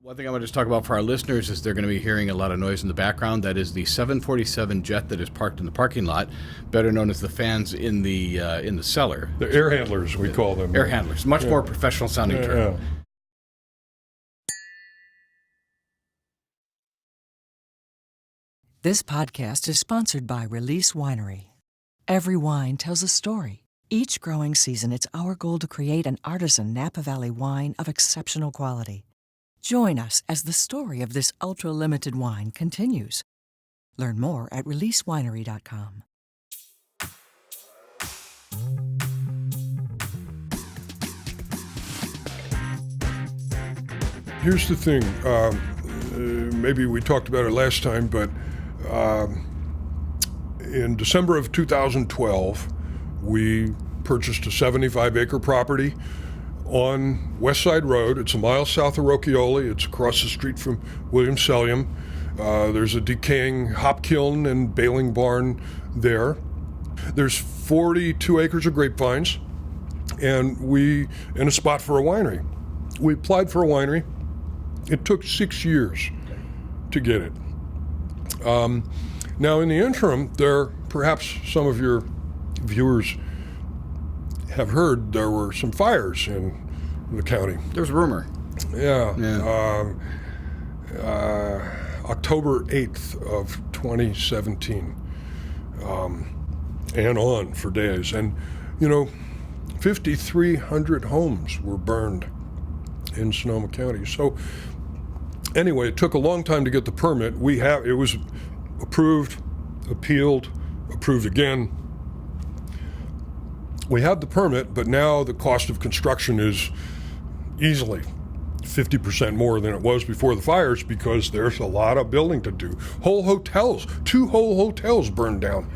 One thing I want to just talk about for our listeners is they're going to be hearing a lot of noise in the background. That is the 747 jet that is parked in the parking lot, better known as the fans in the cellar. The air handlers, we call them. Air handlers, much more professional sounding term. Yeah. This podcast is sponsored by Release Winery. Every wine tells a story. Each growing season, it's our goal to create an artisan Napa Valley wine of exceptional quality. Join us as the story of this ultra-limited wine continues. Learn more at releasewinery.com. Here's the thing. Maybe we talked about it last time, but in December of 2012, we purchased a 75-acre property on West Side Road. It's a mile south of Rocchioli. It's across the street from Williams-Sellium. There's a decaying hop kiln and baling barn there. There's 42 acres of grapevines, and in a spot for a winery. We applied for a winery. It took 6 years to get it. Now, in the interim, perhaps some of your viewers have heard there were some fires in the county. There's a rumor. Yeah. October 8th of 2017, and on for days. And, 5,300 homes were burned in Sonoma County. So anyway, it took a long time to get the permit. It was approved, appealed, approved again. We have the permit, but now the cost of construction is easily 50% more than it was before the fires because there's a lot of building to do. Two whole hotels burned down,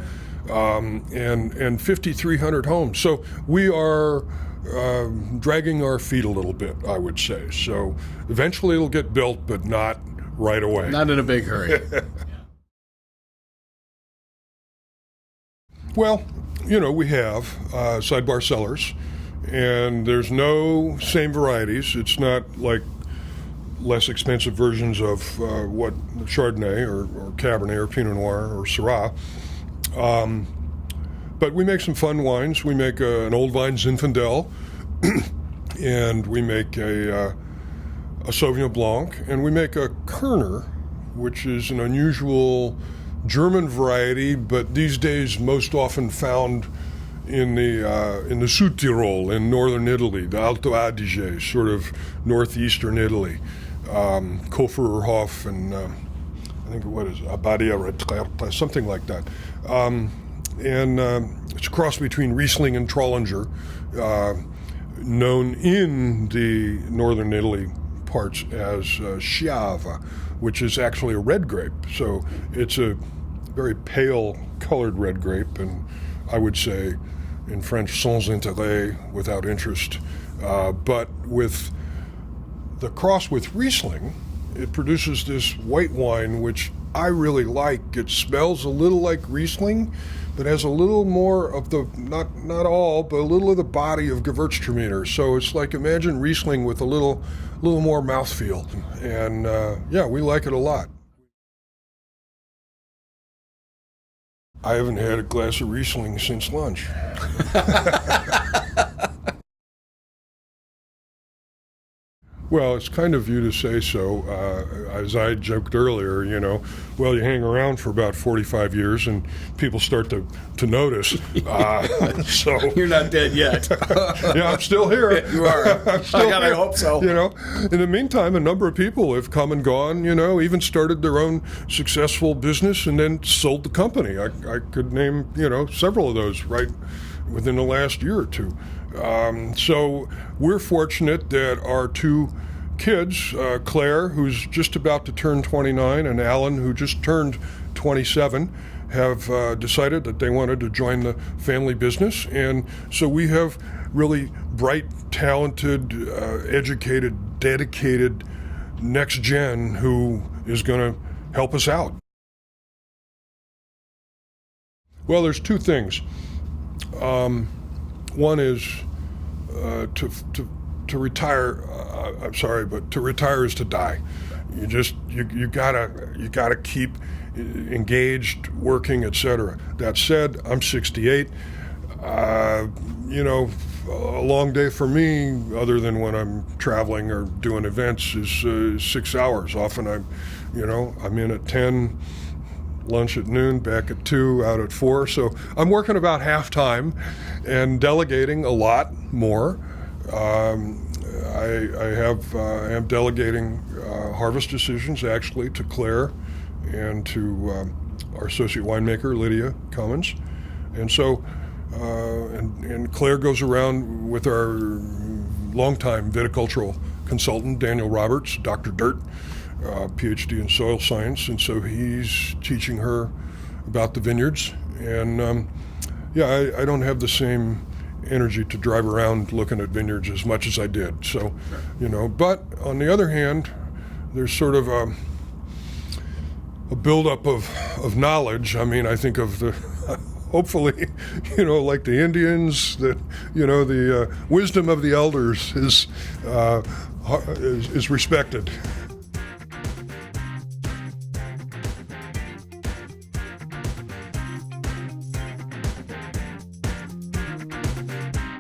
and 5,300 homes. So we are dragging our feet a little bit, I would say. So eventually it'll get built, but not right away. Not in a big hurry. Well, we have Sidebar Cellars, and there's no same varieties. It's not like less expensive versions of what Chardonnay or Cabernet or Pinot Noir or Syrah. But we make some fun wines. We make an Old Vine Zinfandel, and we make a Sauvignon Blanc, and we make a Kerner, which is an unusual German variety, but these days most often found in the Südtirol in northern Italy, the Alto Adige, sort of northeastern Italy, Kofererhof, and I think Abbadia Retrerte, something like that. And it's a cross between Riesling and Trollinger, known in the northern Italy parts as Schiava, which is actually a red grape. So it's a very pale colored red grape, and I would say in French, sans intérêt, without interest. But with the cross with Riesling, it produces this white wine, which I really like. It smells a little like Riesling, but has a little more of the, not all, but a little of the body of Gewürztraminer. So it's like, imagine Riesling with a little more mouthfeel. And we like it a lot. I haven't had a glass of Riesling since lunch. Well, it's kind of you to say so. As I joked earlier, you hang around for about 45 years and people start to notice. So You're not dead yet. Yeah, I'm still here. Yeah, you are. I hope so. In the meantime, a number of people have come and gone, even started their own successful business and then sold the company. I could name, several of those right within the last year or two. So we're fortunate that our two kids, Claire, who's just about to turn 29, and Alan, who just turned 27, have decided that they wanted to join the family business. And so we have really bright, talented, educated, dedicated next gen who is going to help us out. Well, there's two things. One is to to retire, I'm sorry, but to retire is to die. You gotta keep engaged, working, etc. That said, I'm 68. A long day for me, other than when I'm traveling or doing events, is 6 hours. Often I'm in at 10, lunch at noon, back at 2, out at 4. So I'm working about half time and delegating a lot more. I am delegating harvest decisions actually to Claire and to our associate winemaker, Lydia Cummins. And so, and Claire goes around with our longtime viticultural consultant, Daniel Roberts, Dr. Dirt, PhD in soil science. And so he's teaching her about the vineyards. And I don't have the same energy to drive around looking at vineyards as much as I did. So, but on the other hand, there's sort of a buildup of knowledge. I mean, I think of the, hopefully, like the Indians, that, the wisdom of the elders is respected.